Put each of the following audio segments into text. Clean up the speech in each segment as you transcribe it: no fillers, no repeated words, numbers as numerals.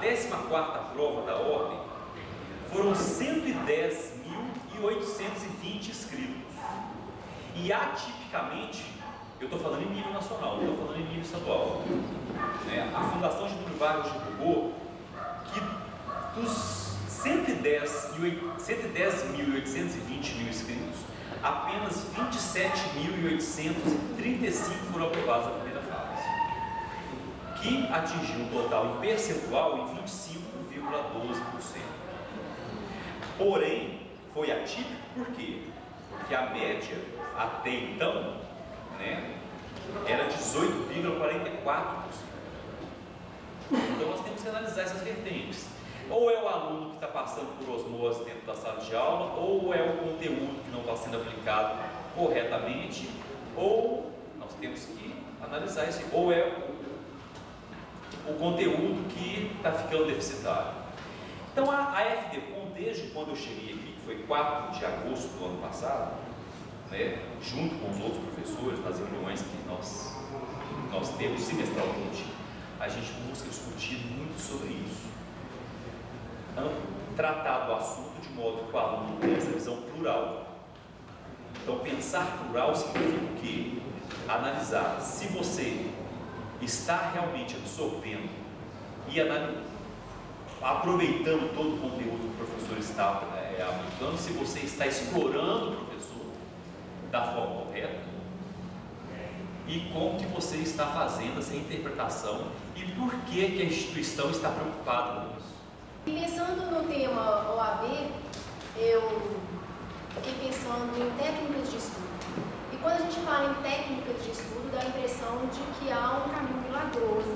14ª prova da ordem, foram 110.820 inscritos. E atipicamente, eu estou falando em nível nacional, não estou falando em nível estadual, né? A Fundação Getúlio Vargas divulgou que dos 110.820 inscritos, apenas 27.835 foram aprovados na primeira fase, que atingiu um total em percentual em 25,12%. Porém, foi atípico por quê? Porque a média até então, né, era 18,44%. Então nós temos que analisar essas vertentes. Ou é o aluno que está passando por osmose dentro da sala de aula, ou é o conteúdo que não está sendo aplicado corretamente, ou nós temos que analisar isso, ou é o conteúdo que está ficando deficitário. Então a FDCOM, desde quando eu cheguei aqui, que foi 4 de agosto do ano passado, né, junto com os outros professores, nas reuniões que nós temos semestralmente, a gente busca discutir muito sobre isso. Tratar do assunto de modo que o aluno tenha essa visão plural. Então, pensar plural significa o quê? Analisar se você está realmente absorvendo e aproveitando todo o conteúdo que o professor está aplicando, se você está explorando o professor da forma correta e como que você está fazendo essa interpretação e por que a instituição está preocupada com isso. Pensando no tema OAB, eu fiquei pensando em técnicas de estudo. E quando a gente fala em técnicas de estudo, dá a impressão de que há um caminho milagroso,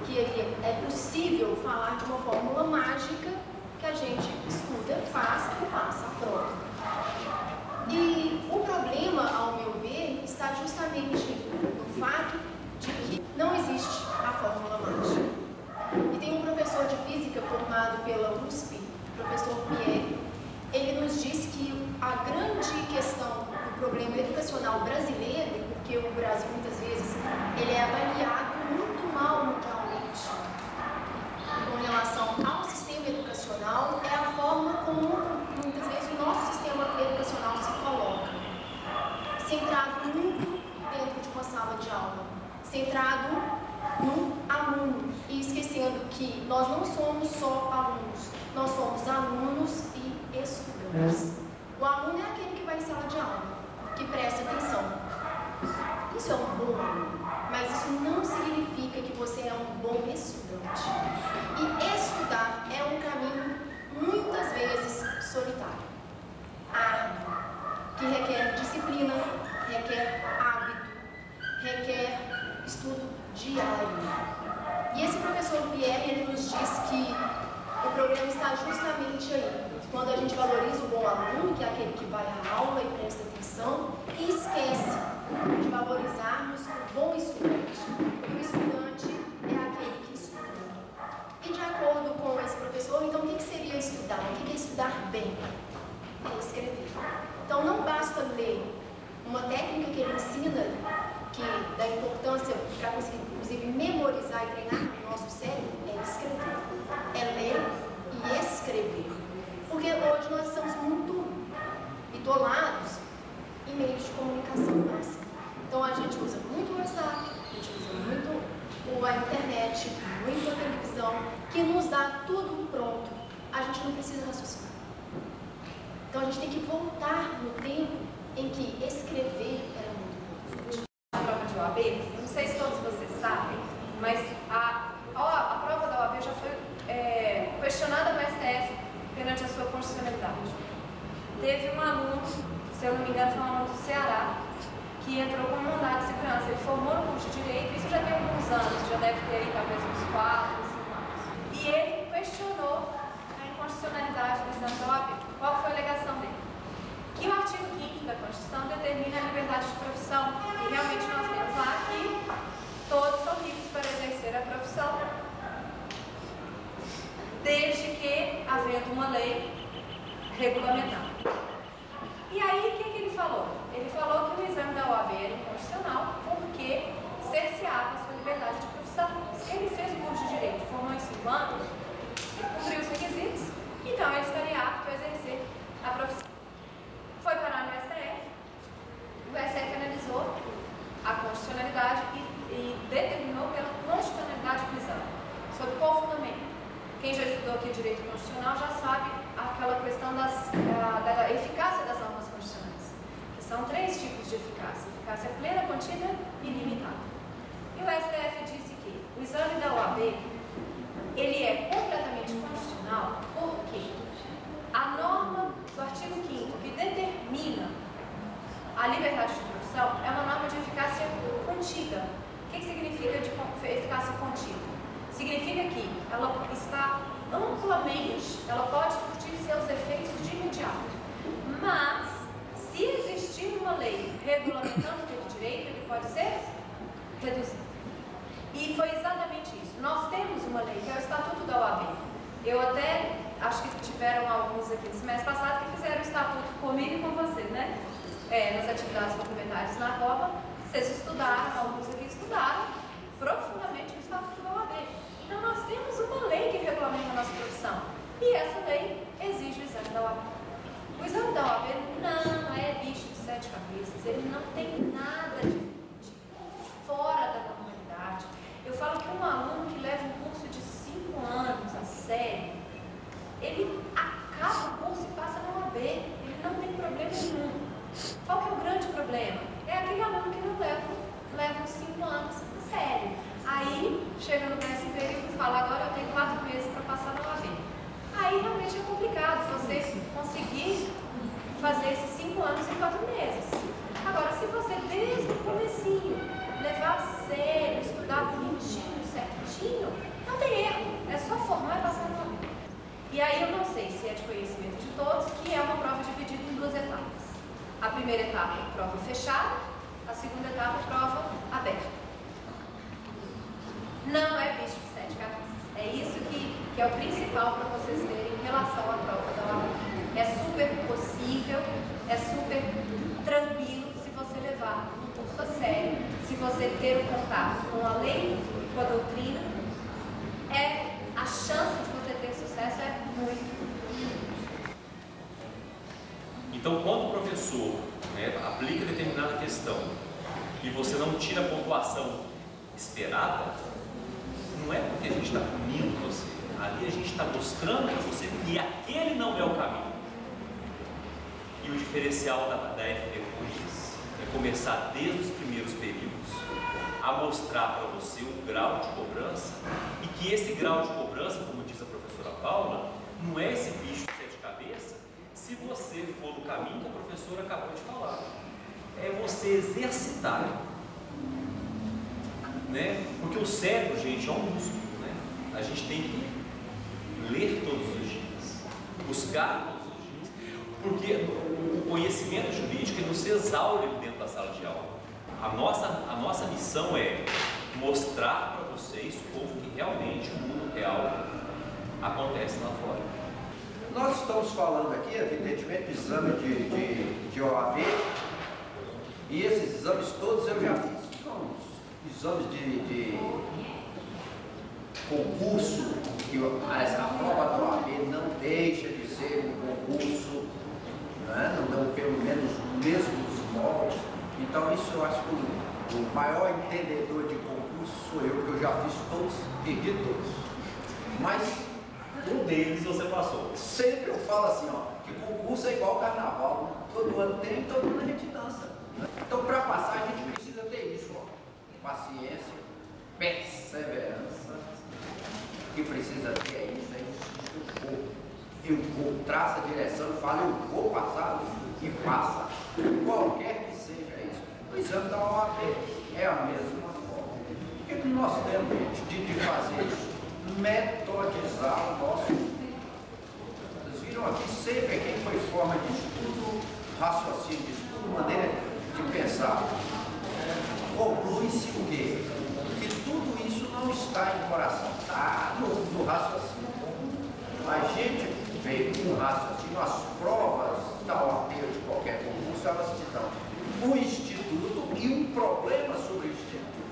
que é possível falar de uma fórmula mágica que a gente estuda, faz e passa a prova. E o problema, ao meu ver, está justamente no fato de que não existe a fórmula mágica. E tem um professor de física formado pela USP, o professor Pierre, ele nos diz que a grande questão do problema educacional brasileiro, porque o Brasil muitas vezes ele é avaliado muito mal mundialmente com relação ao sistema educacional, é a forma como muitas vezes o nosso sistema educacional se coloca, centrado muito dentro de uma sala de aula, centrado no aluno e esquecendo que nós não somos só alunos, nós somos alunos e estudantes. O aluno é aquele que vai em sala de aula, que presta atenção. Isso é um bom aluno, mas isso não significa que você é um bom estudante. E estudar é um caminho muitas vezes solitário, árduo, que requer disciplina, requer hábito, requer estudo diário. E esse professor Pierre, ele nos diz que o problema está justamente aí. Quando a gente valoriza o bom aluno, que é aquele que vai à aula e presta atenção, e esquece de valorizarmos o bom estudante. E o estudante é aquele que estuda. E de acordo com esse professor, então o que seria estudar? O que é estudar bem? É escrever. Então não basta ler. Uma técnica que ele ensina, que dá importância para conseguir, inclusive, memorizar e treinar o nosso cérebro, é escrever. É ler e escrever. Porque hoje nós estamos muito bitolados em meios de comunicação nossa. Então a gente usa muito o WhatsApp, a gente usa muito a internet, muito a televisão, que nos dá tudo pronto. A gente não precisa raciocinar. Então a gente tem que voltar no tempo em que escrever era muito importante. A prova de OAB, não sei se todos vocês sabem, mas a prova da OAB já foi questionada no STF perante a sua constitucionalidade. Teve um aluno, se eu não me engano, foi um aluno do Ceará, que entrou com mandado de segurança. Ele formou no curso de Direito, isso já tem alguns anos, já deve ter aí talvez uns 4, 5 anos. E ele questionou a inconstitucionalidade do exame da OAB. Qual foi a alegação dele? Que o artigo 5º da Constituição determina a liberdade de profissão. E realmente nós temos lá que todos são livres para exercer a profissão, desde que havendo uma lei regulamentar. E aí, o que ele falou? Ele falou que o exame da OAB era inconstitucional porque cerceava a sua liberdade de profissão. Se ele fez o curso de Direito, formou em 5 anos, cumpriu os requisitos, então ele estaria apto a exercer a profissão. Foi parar no STF, o STF analisou a constitucionalidade e determinou pela constitucionalidade do exame. Sob qual fundamento? Quem já estudou aqui direito constitucional já sabe aquela questão da eficácia das normas constitucionais, que são 3 tipos de eficácia: eficácia plena, contida e limitada. E o STF disse que o exame da OAB ele é completamente constitucional porque a norma do artigo 5º que determina a liberdade de profissão é uma norma de eficácia contida. O que significa de eficácia contida? Significa que ela está amplamente, ela pode surtir seus efeitos de imediato. Mas, se existir uma lei regulamentando aquele direito, ele pode ser reduzido. E foi exatamente isso. Nós temos uma lei, que é o Estatuto da OAB. Eu até, acho que tiveram alguns aqui no semestre passado que fizeram o Estatuto comigo e com você, né? Nas atividades complementares na Copa. Vocês estudaram, alguns aqui estudaram profundamente o Estatuto da OAB. Então, nós temos uma lei que regulamenta a nossa profissão. E essa lei exige o exame da OAB. O exame da OAB não é bicho de 7 cabeças. Ele não tem nada de fora da normalidade. Eu falo que um aluno que leva um curso de 5 anos a sério, ele acaba o curso e passa na OAB. Ele não tem problema nenhum. Qual que é o grande problema? É aquele aluno que não leva os 5 anos a sério. Aí, chega no décimo período e fala, agora eu tenho 4 meses para passar na OAB. Aí, realmente é complicado você conseguir fazer esses 5 anos em 4 meses. Agora, se você, desde o comecinho, levar a sério, estudar bonitinho, certinho, não tem erro. É só formar e passar na OAB. E aí, eu não sei se é de conhecimento de todos, que é uma prova dividida em 2 etapas. A primeira etapa é prova fechada, a segunda etapa é prova aberta. Não é bicho de 7 cabeças. É isso que é o principal para vocês terem em relação à prova da OAB. É super possível, é super tranquilo se você levar um curso a sério, se você ter um contato com a lei, com a doutrina, a chance de você ter sucesso é muito. Então, quando o professor aplica determinada questão e você não tira a pontuação esperada, não é porque a gente está punindo você, ali a gente está mostrando para você que aquele não é o caminho. E o diferencial da FD Quiz é começar desde os primeiros períodos a mostrar para você o grau de cobrança, e que esse grau de cobrança, como diz a professora Paula, não é esse bicho de 7 cabeças se você for no caminho que a professora acabou de falar. É você exercitar. Porque o cérebro, gente, é um músculo, A gente tem que ler todos os dias, buscar todos os dias, porque o conhecimento jurídico nos exaure dentro da sala de aula. A nossa missão é mostrar para vocês como que realmente o mundo real acontece lá fora. Nós estamos falando aqui, evidentemente, do exame de OAB, e esses exames todos eu já fiz. Exames de concurso, que a prova da OAB não deixa de ser um concurso, não pelo menos os mesmos moldes. Então isso eu acho que o maior entendedor de concurso sou eu, que eu já fiz todos, perdi todos. Mas um deles você passou. Sempre eu falo assim, que concurso é igual carnaval, todo ano tem, todo ano a gente dança. Então para passar a gente precisa ter isso, paciência, perseverança. O que precisa ter é isso, eu vou, traça a direção e fala, eu vou passar e passa. Qualquer que seja isso. O exame da OAB é a mesma forma. O que nós temos de fazer isso? Metodizar o nosso estudo. Vocês viram aqui sempre quem foi forma de estudo, raciocínio de estudo, maneira de pensar. Conclui-se o quê? Que tudo isso não está em coração, está no raciocínio. A gente vê no raciocínio, as provas da OAB ou de qualquer concurso, elas te dão o instituto e um problema sobre o instituto.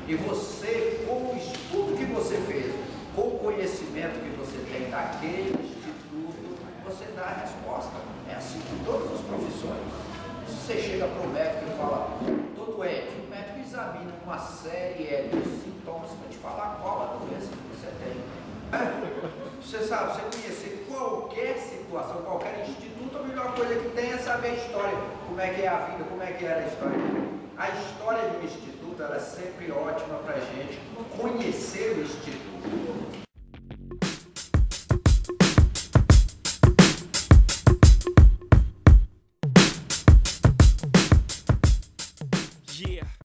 E você, com o estudo que você fez, com o conhecimento que você tem daquele instituto, você dá a resposta. É assim com todas as profissões. Se você chega para o médico e fala, estou doente, o médico examina uma série de sintomas para te falar qual a doença que você tem. Você sabe, você conhecer qualquer situação, qualquer instituto, a melhor coisa que tem é saber a história, como é que é a vida, como é que era a história. A história de um instituto ela é sempre ótima para a gente conhecer o instituto.